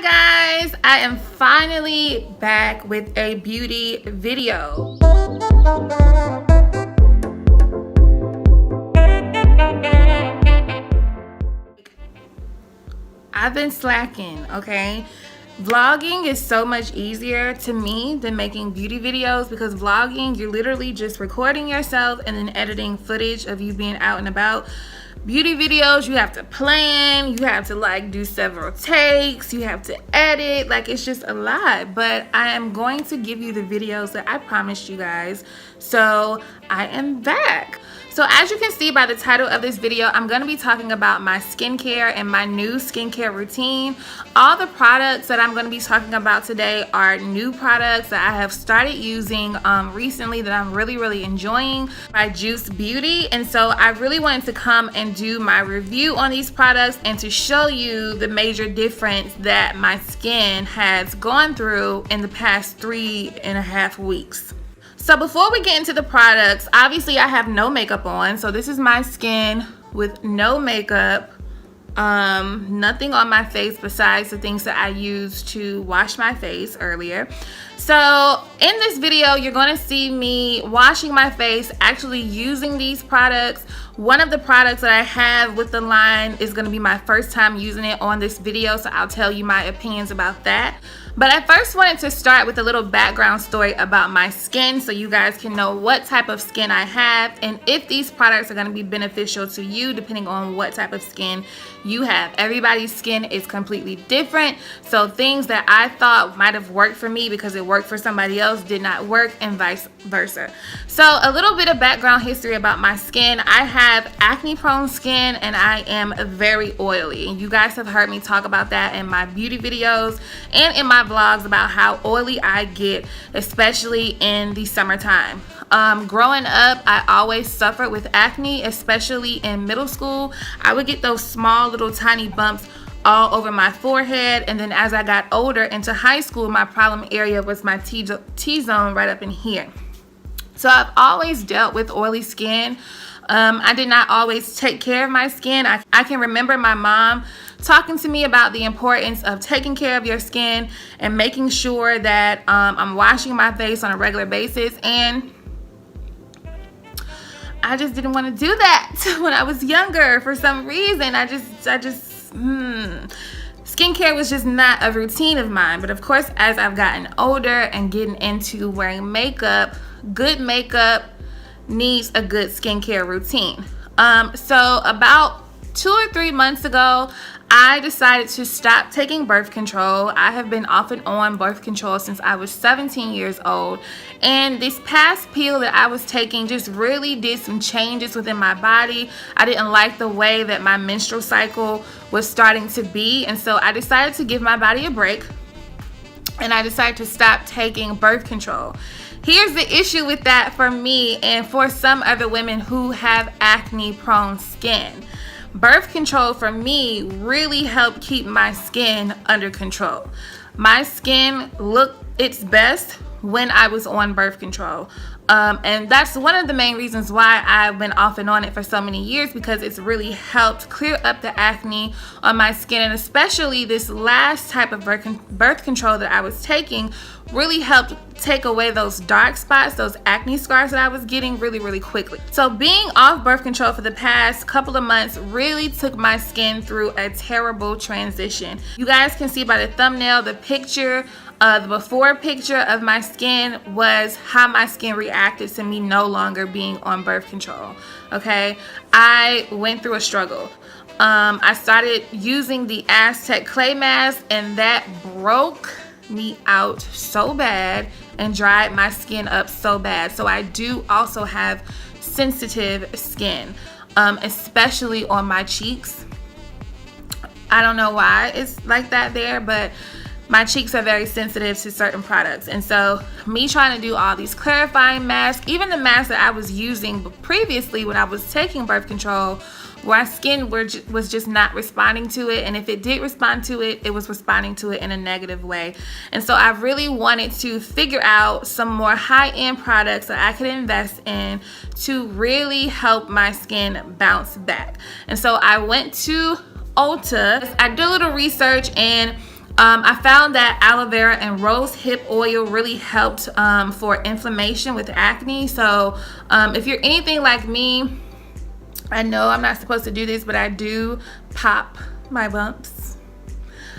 Hi guys, I am finally back with a beauty video. I've been slacking, okay? Vlogging is so much easier to me than making beauty videos because vlogging, you're literally just recording yourself and then editing footage of you being out and about. Beauty videos, you have to plan, you have to like do several takes, you have to edit, like it's just a lot. But I am going to give you the videos that I promised you guys. So I am back. So as you can see by the title of this video, I'm going to be talking about my skincare and my new skincare routine. All the products that I'm going to be talking about today are new products that I have started using recently that I'm really enjoying by Juice Beauty. And so I really wanted to come and do my review on these products and to show you the major difference that my skin has gone through in the past 3.5 weeks. So before we get into the products, obviously I have no makeup on. So this is my skin with no makeup, nothing on my face besides the things that I used to wash my face earlier. So in this video, you're going to see me washing my face, actually using these products. One of the products that I have with the line is going to be my first time using it on this video, so I'll tell you my opinions about that. But I first wanted to start with a little background story about my skin so you guys can know what type of skin I have and if these products are going to be beneficial to you depending on what type of skin you have. Everybody's skin is completely different, so things that I thought might have worked for me because it worked for somebody else did not work, and vice versa. So a little bit of background history about my skin. I have acne prone skin and I am very oily. You guys have heard me talk about that in my beauty videos and in my vlogs about how oily I get, especially in the summertime. Growing up, I always suffered with acne, especially in middle school. I would get those small little tiny bumps all over my forehead, and then as I got older into high school, my problem area was my T-zone right up in here. So I've always dealt with oily skin. I did not always take care of my skin. I can remember my mom talking to me about the importance of taking care of your skin and making sure that I'm washing my face on a regular basis, and I just didn't want to do that when I was younger for some reason. Skincare was just not a routine of mine. But of course, as I've gotten older and getting into wearing makeup, good makeup needs a good skincare routine. So about 2 or 3 months ago, I decided to stop taking birth control. I have been off and on birth control since I was 17 years old. And this past pill that I was taking just really did some changes within my body. I didn't like the way that my menstrual cycle was starting to be. And so I decided to give my body a break. And I decided to stop taking birth control. Here's the issue with that for me and for some other women who have acne prone skin. Birth control for me really helped keep my skin under control. My skin looked its best when I was on birth control. And that's one of the main reasons why I've been off and on it for so many years, because it's really helped clear up the acne on my skin. And especially this last type of birth control that I was taking really helped take away those dark spots, those acne scars that I was getting really quickly. So being off birth control for the past couple of months really took my skin through a terrible transition. You guys can see by the thumbnail, the picture, the before picture of my skin was how my skin reacted to me no longer being on birth control. Okay, I went through a struggle. I started using the Aztec clay mask, and that broke me out so bad and dried my skin up so bad. So I do also have sensitive skin, especially on my cheeks. I don't know why it's like that there, but my cheeks are very sensitive to certain products. And so me trying to do all these clarifying masks, even the masks that I was using previously when I was taking birth control, my skin was just not responding to it. And if it did respond to it, it was responding to it in a negative way. And so I really wanted to figure out some more high-end products that I could invest in to really help my skin bounce back. And so I went to Ulta. I did a little research, and I found that aloe vera and rose hip oil really helped for inflammation with acne. So if you're anything like me, I know I'm not supposed to do this, but I do pop my bumps.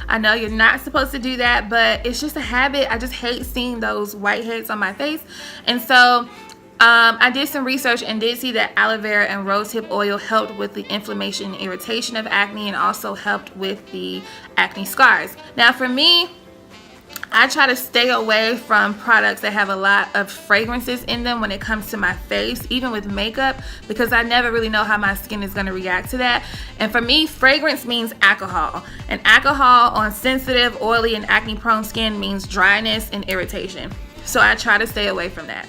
I know you're not supposed to do that, but it's just a habit. I just hate seeing those whiteheads on my face. And so I did some research and did see that aloe vera and rosehip oil helped with the inflammation and irritation of acne, and also helped with the acne scars. Now for me, I try to stay away from products that have a lot of fragrances in them when it comes to my face, even with makeup, because I never really know how my skin is going to react to that. And for me, fragrance means alcohol. And alcohol on sensitive, oily, and acne-prone skin means dryness and irritation. So I try to stay away from that.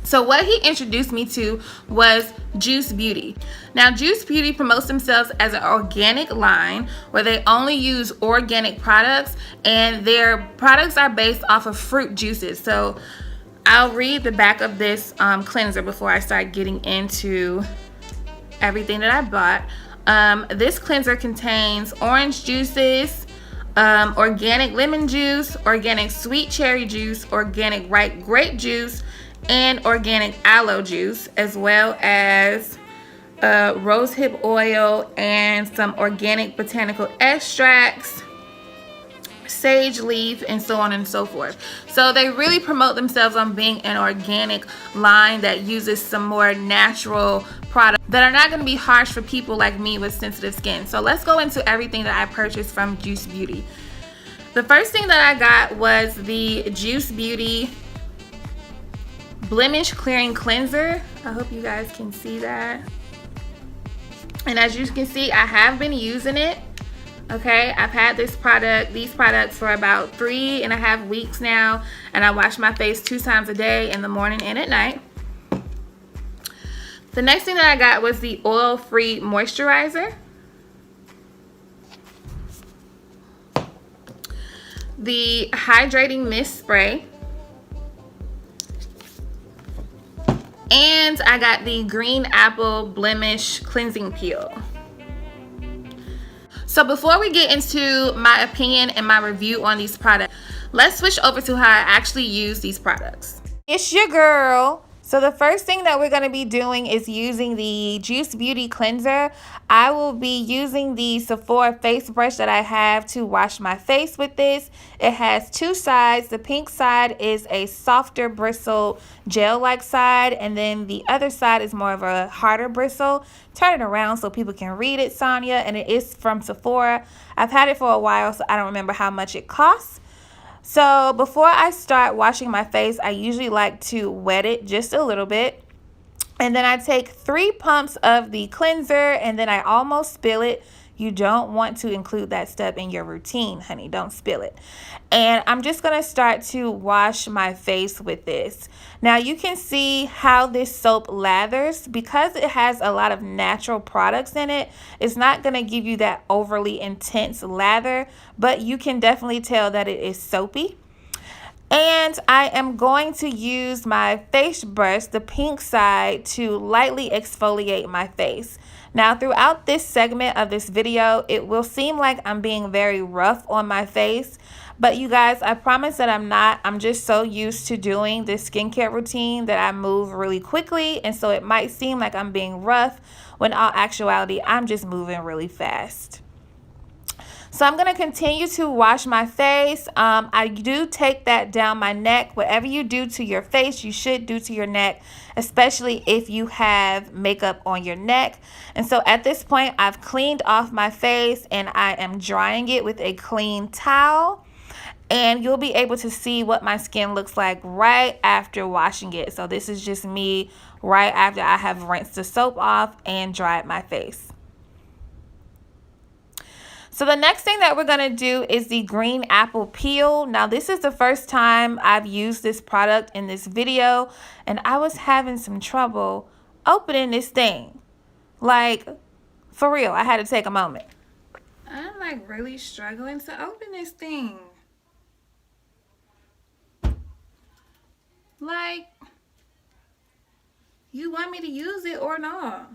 So what he introduced me to was Juice Beauty. Now, Juice Beauty promotes themselves as an organic line where they only use organic products, and their products are based off of fruit juices. So I'll read the back of this cleanser before I start getting into everything that I bought. This cleanser contains orange juices, organic lemon juice, organic sweet cherry juice, organic ripe grape juice, and organic aloe juice, as well as rosehip oil and some organic botanical extracts, sage leaf, and so on and so forth. So they really promote themselves on being an organic line that uses some more natural products that are not going to be harsh for people like me with sensitive skin. So let's go into everything that I purchased from Juice Beauty. The first thing that I got was the Juice Beauty Blemish Clearing Cleanser. I hope you guys can see that. And as you can see, I have been using it. Okay, I've had these products for about 3.5 weeks now, and I wash my face 2 times a day, in the morning and at night. The next thing that I got was the oil-free moisturizer, the hydrating mist spray, and I got the green apple blemish cleansing peel. So before we get into my opinion and my review on these products, let's switch over to how I actually use these products. It's your girl. So the first thing that we're going to be doing is using the Juice Beauty cleanser. I will be using the Sephora face brush that I have to wash my face with this. It has 2 sides. The pink side is a softer bristle gel-like side, and then the other side is more of a harder bristle. Turn it around so people can read it, Sonia, and it is from Sephora. I've had it for a while, so I don't remember how much it costs. So before I start washing my face, I usually like to wet it just a little bit. And then I take 3 pumps of the cleanser, and then I almost spill it. You don't want to include that step in your routine, honey. Don't spill it. And I'm just going to start to wash my face with this. Now you can see how this soap lathers. Because it has a lot of natural products in it, it's not going to give you that overly intense lather, but you can definitely tell that it is soapy. And I am going to use my face brush, the pink side, to lightly exfoliate my face. Now, throughout this segment of this video, it will seem like I'm being very rough on my face. But you guys, I promise that I'm not. I'm just so used to doing this skincare routine that I move really quickly. And so it might seem like I'm being rough, when in all actuality, I'm just moving really fast. So I'm going to continue to wash my face. I do take that down my neck. Whatever you do to your face, you should do to your neck, especially if you have makeup on your neck. And so at this point, I've cleaned off my face and I am drying it with a clean towel. And you'll be able to see what my skin looks like right after washing it. So this is just me right after I have rinsed the soap off and dried my face. So the next thing that we're going to do is the green apple peel. Now this is the first time I've used this product in this video, and I was having some trouble opening this thing. Like, for real, I had to take a moment. I'm like really struggling to open this thing. Like, you want me to use it or not?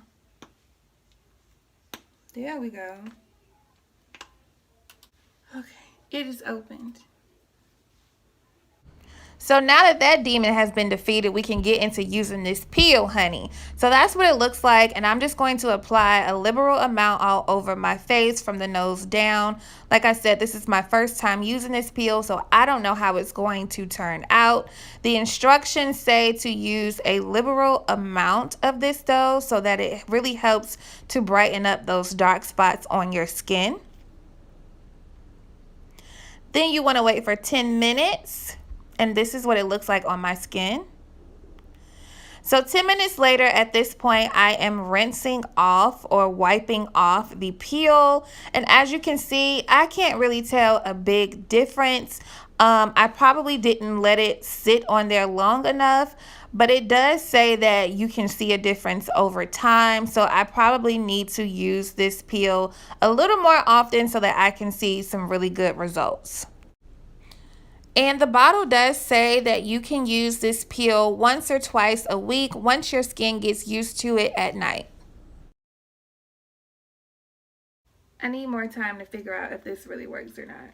There we go. Okay, It is opened. So now that that demon has been defeated, we can get into using this peel, honey. So that's what it looks like, and I'm just going to apply a liberal amount all over my face from the nose down. Like I said, this is my first time using this peel, so I don't know how it's going to turn out. The instructions say to use a liberal amount of this though, so that it really helps to brighten up those dark spots on your skin. Then you want to wait for 10 minutes. And this is what it looks like on my skin. So 10 minutes later, at this point, I am rinsing off or wiping off the peel. And as you can see, I can't really tell a big difference. I probably didn't let it sit on there long enough, but it does say that you can see a difference over time. So I probably need to use this peel a little more often so that I can see some really good results. And the bottle does say that you can use this peel once or twice a week once your skin gets used to it at night. I need more time to figure out if this really works or not.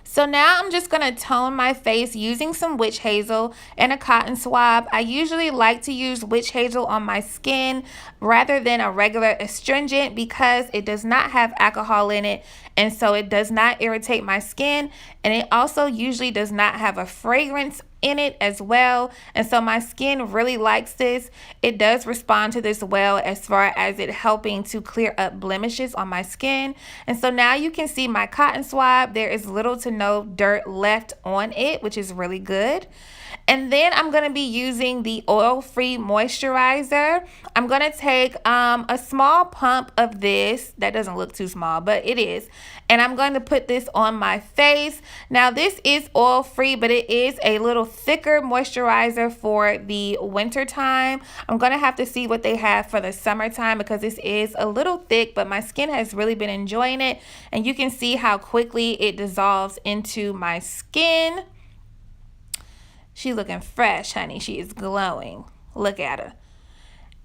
So now I'm just going to tone my face using some witch hazel and a cotton swab. I usually like to use witch hazel on my skin rather than a regular astringent because it does not have alcohol in it, and so it does not irritate my skin, and it also usually does not have a fragrance in it as well, and so my skin really likes this. It does respond to this well as far as it helping to clear up blemishes on my skin. And so now you can see my cotton swab, there is little to no dirt left on it, which is really good. And then I'm going to be using the oil-free moisturizer. I'm going to take a small pump of this. That doesn't look too small, but it is. And I'm going to put this on my face. Now, this is oil-free, but it is a little thicker moisturizer for the winter time. I'm going to have to see what they have for the summertime because this is a little thick, but my skin has really been enjoying it. And you can see how quickly it dissolves into my skin. She's looking fresh, honey. She is glowing. Look at her.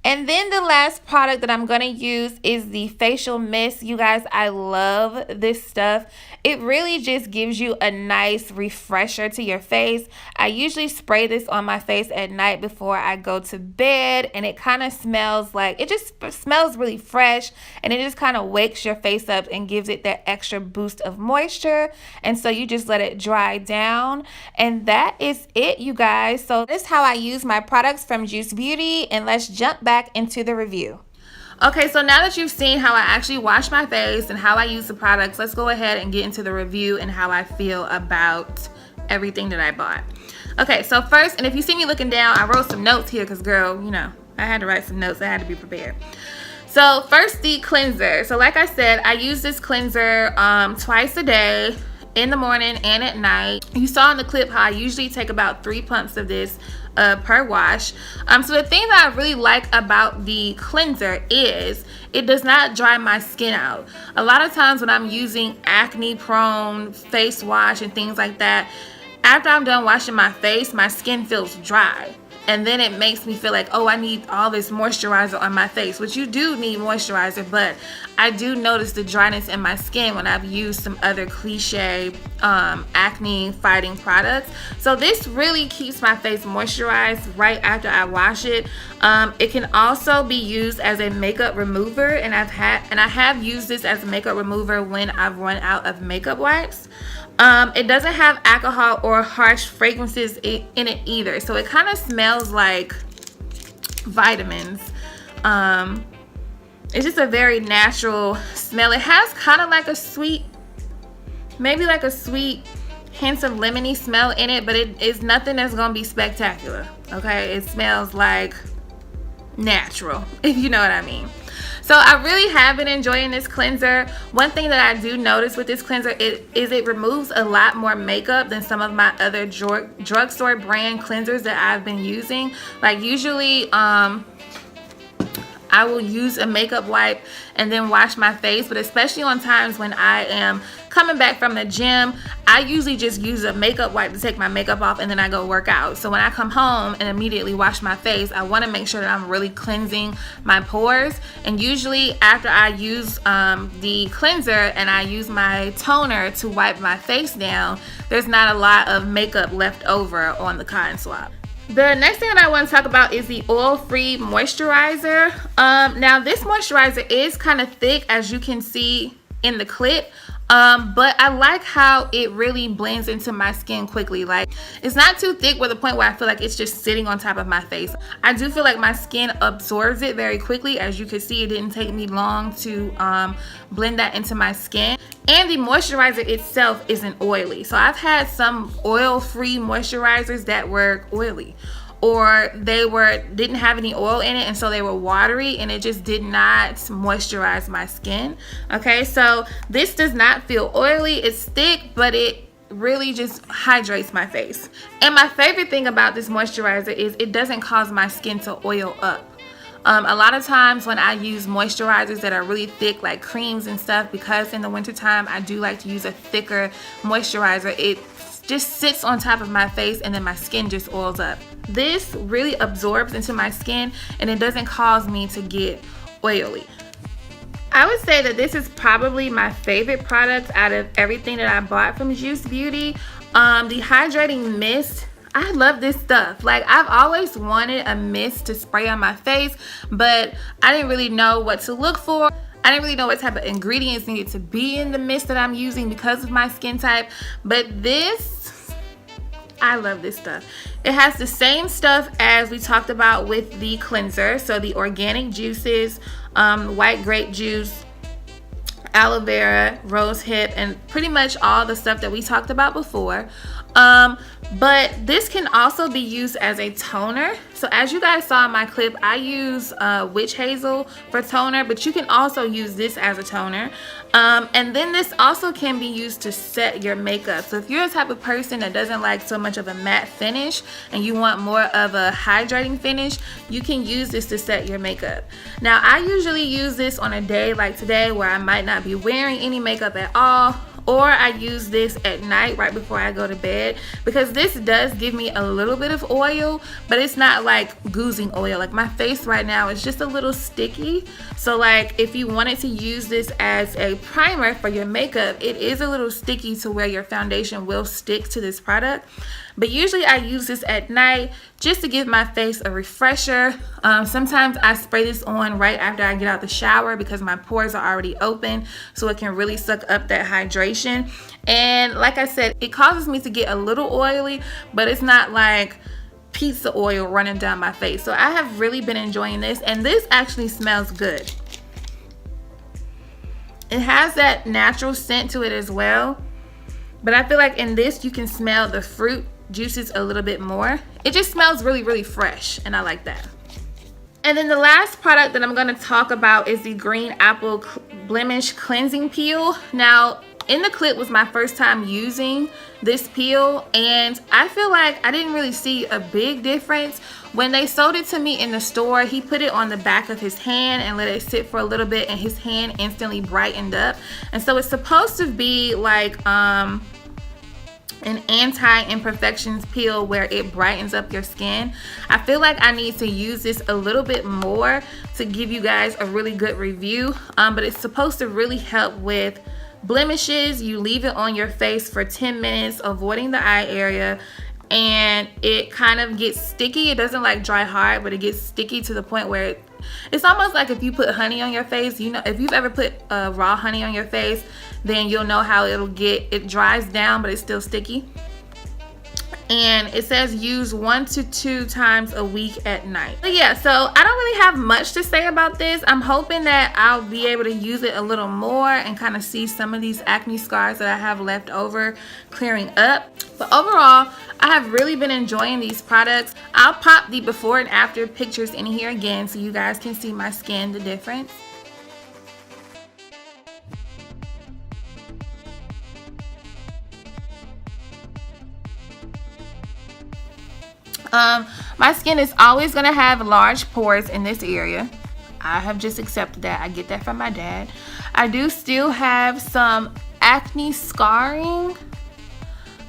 And then the last product that I'm going to use is the facial mist. You guys, I love this stuff. It really just gives you a nice refresher to your face. I usually spray this on my face at night before I go to bed, and it kind of smells like, it just smells really fresh, and it just kind of wakes your face up and gives it that extra boost of moisture. And so you just let it dry down, and that is it, you guys. So this is how I use my products from Juice Beauty, and let's jump back into the review. Okay, so now that you've seen how I actually wash my face and how I use the products, let's go ahead and get into the review and how I feel about everything that I bought. Okay, so first, and if you see me looking down, I wrote some notes here because, girl, you know, I had to write some notes. I had to be prepared. So first, the cleanser. So like I said, I use this cleanser twice a day, in the morning and at night. You saw in the clip how I usually take about 3 pumps of this per wash. So the thing that I really like about the cleanser is it does not dry my skin out. A lot of times when I'm using acne prone face wash and things like that, after I'm done washing my face, my skin feels dry. And then it makes me feel like, oh, I need all this moisturizer on my face, which you do need moisturizer, but I do notice the dryness in my skin when I've used some other cliche acne fighting products. So this really keeps my face moisturized right after I wash it. It can also be used as a makeup remover, and I have used this as a makeup remover when I've run out of makeup wipes. It doesn't have alcohol or harsh fragrances in it either, so it kind of smells like vitamins. It's just a very natural smell. It has kind of like a sweet, maybe like a sweet hints of lemony smell in it, but it is nothing that's gonna be spectacular. Okay, it smells like natural, if you know what I mean. So I really have been enjoying this cleanser. One thing that I do notice with this cleanser is it removes a lot more makeup than some of my other drugstore brand cleansers that I've been using. Like usually I I will use a makeup wipe and then wash my face. But especially on times when I am coming back from the gym, I usually just use a makeup wipe to take my makeup off, and then I go work out. So when I come home and immediately wash my face, I want to make sure that I'm really cleansing my pores. And usually after I use the cleanser and I use my toner to wipe my face down, there's not a lot of makeup left over on the cotton swab. The next thing that I want to talk about is the oil-free moisturizer. Now this moisturizer is kind of thick, as you can see in the clip, but I like how it really blends into my skin quickly. Like, it's not too thick with the point where I feel like it's just sitting on top of my face. I do feel like my skin absorbs it very quickly. As you can see, it didn't take me long to blend that into my skin. And the moisturizer itself isn't oily. So I've had some oil-free moisturizers that were oily, or they didn't have any oil in it, and so they were watery, and it just did not moisturize my skin. Okay, so this does not feel oily. It's thick, but it really just hydrates my face. And my favorite thing about this moisturizer is it doesn't cause my skin to oil up. A lot of times when I use moisturizers that are really thick, like creams and stuff, because in the wintertime I do like to use a thicker moisturizer, it just sits on top of my face and then my skin just oils up. This really absorbs into my skin and it doesn't cause me to get oily. I would say that this is probably my favorite product out of everything that I bought from Juice Beauty. The hydrating mist, I love this stuff. Like, I've always wanted a mist to spray on my face, but I didn't really know what to look for. I didn't really know what type of ingredients needed to be in the mist that I'm using because of my skin type. But this, I love this stuff. It has the same stuff as we talked about with the cleanser. So the organic juices, white grape juice, aloe vera, rose hip, and pretty much all the stuff that we talked about before. But this can also be used as a toner. So as you guys saw in my clip, I use witch hazel for toner, but you can also use this as a toner. And then this also can be used to set your makeup. So if you're a type of person that doesn't like so much of a matte finish and you want more of a hydrating finish, you can use this to set your makeup. Now, I usually use this on a day like today where I might not be wearing any makeup at all, or I use this at night right before I go to bed, because this does give me a little bit of oil, but it's not like oozing oil. Like, my face right now is just a little sticky. So like, if you wanted to use this as a primer for your makeup, it is a little sticky to where your foundation will stick to this product. But usually I use this at night just to give my face a refresher. Sometimes I spray this on right after I get out the shower because my pores are already open, so it can really suck up that hydration. And like I said, it causes me to get a little oily, but it's not like pizza oil running down my face. So I have really been enjoying this, and this actually smells good. It has that natural scent to it as well, but I feel like in this you can smell the fruit juices a little bit more. It just smells really, really fresh, and I like that. And then the last product that I'm going to talk about is the Green Apple Blemish Cleansing Peel. Now, in the clip was my first time using this peel, and I feel like I didn't really see a big difference. When they sold it to me in the store, he put it on the back of his hand and let it sit for a little bit, and his hand instantly brightened up. And so it's supposed to be like an anti-imperfections peel where it brightens up your skin. I feel like I need to use this a little bit more to give you guys a really good review, but it's supposed to really help with blemishes. You leave it on your face for 10 minutes, avoiding the eye area, and it kind of gets sticky. It doesn't like dry hard, but it gets sticky to the point where it's almost like if you put honey on your face. You know, if you've ever put raw honey on your face, then you'll know how it dries down, but it's still sticky. And it says use 1 to 2 times a week at night. But yeah, so I don't really have much to say about this. I'm hoping that I'll be able to use it a little more and kind of see some of these acne scars that I have left over clearing up. But overall, I have really been enjoying these products. I'll pop the before and after pictures in here again so you guys can see my skin, the difference. My skin is always going to have large pores in this area. I have just accepted that. I get that from my dad. I do still have some acne scarring,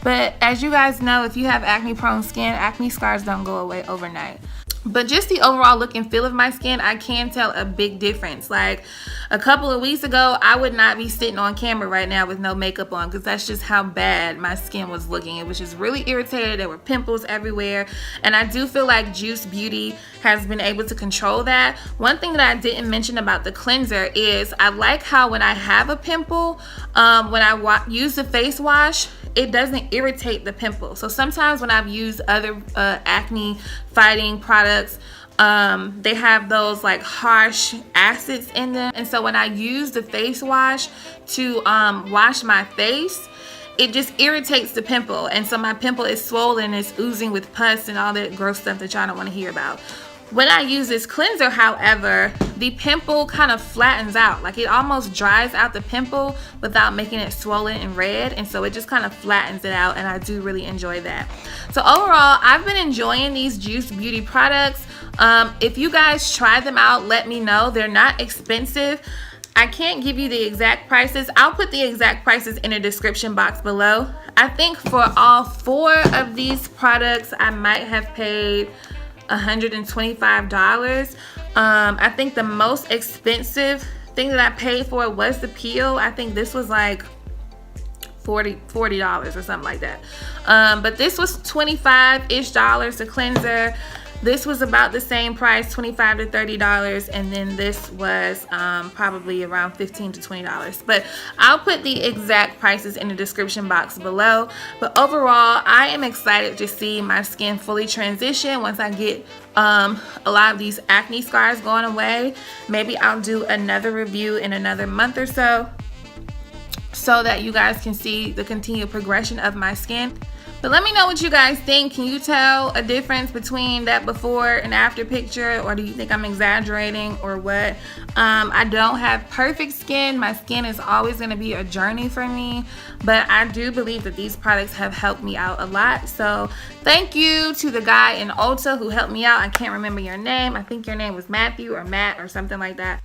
but as you guys know, if you have acne prone skin, acne scars don't go away overnight. But just the overall look and feel of my skin, I can tell a big difference. Like a couple of weeks ago, I would not be sitting on camera right now with no makeup on, because that's just how bad my skin was looking. It was just really irritated. There were pimples everywhere. And I do feel like Juice Beauty has been able to control that. One thing that I didn't mention about the cleanser is I like how when I have a pimple, when I use the face wash, it doesn't irritate the pimple. So sometimes when I've used other acne fighting products, they have those like harsh acids in them, and so when I use the face wash to wash my face, it just irritates the pimple, and so my pimple is swollen, it's oozing with pus and all that gross stuff that y'all don't want to hear about. When I use this cleanser, however, the pimple kind of flattens out. Like it almost dries out the pimple without making it swollen and red. And so it just kind of flattens it out, and I do really enjoy that. So overall, I've been enjoying these Juice Beauty products. If you guys try them out, let me know. They're not expensive. I can't give you the exact prices. I'll put the exact prices in the description box below. I think for all 4 of these products, I might have paid $125. I think the most expensive thing that I paid for was the peel. I think this was like $40 or something like that. But this was $25-ish the cleanser. This was about the same price, $25 to $30, and then this was probably around $15 to $20. But I'll put the exact prices in the description box below. But overall, I am excited to see my skin fully transition once I get a lot of these acne scars going away. Maybe I'll do another review in another month or so that you guys can see the continued progression of my skin. But let me know what you guys think. Can you tell a difference between that before and after picture, or do you think I'm exaggerating or what? I don't have perfect skin. My skin is always going to be a journey for me, but I do believe that these products have helped me out a lot. So thank you to the guy in Ulta who helped me out. I can't remember your name. I think your name was Matthew or Matt or something like that.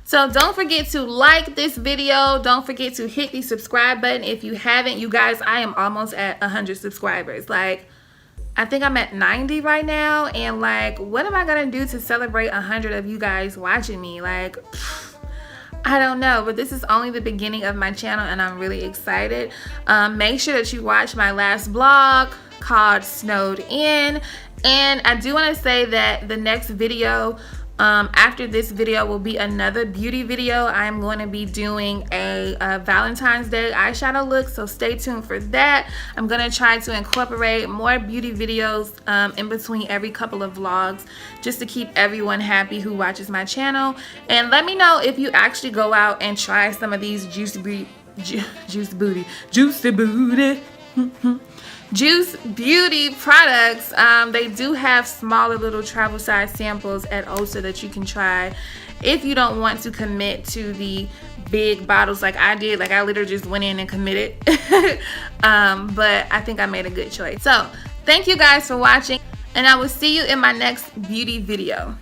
So don't forget to like this video. Don't forget to hit the subscribe button if you haven't. You guys, I am almost at 100 subscribers. Like, I think I'm at 90 right now. And like, what am I gonna do to celebrate 100 of you guys watching me? Like, I don't know, but this is only the beginning of my channel, and I'm really excited. Make sure that you watch my last vlog called Snowed In. And I do want to say that the next video after this video will be another beauty video. I'm going to be doing a Valentine's Day eyeshadow look, so stay tuned for that. I'm going to try to incorporate more beauty videos in between every couple of vlogs, just to keep everyone happy who watches my channel. And let me know if you actually go out and try some of these Juice Beauty products. They do have smaller little travel size samples at Ulta that you can try if you don't want to commit to the big bottles like I did. Like, I literally just went in and committed. But I think I made a good choice. So thank you guys for watching, and I will see you in my next beauty video.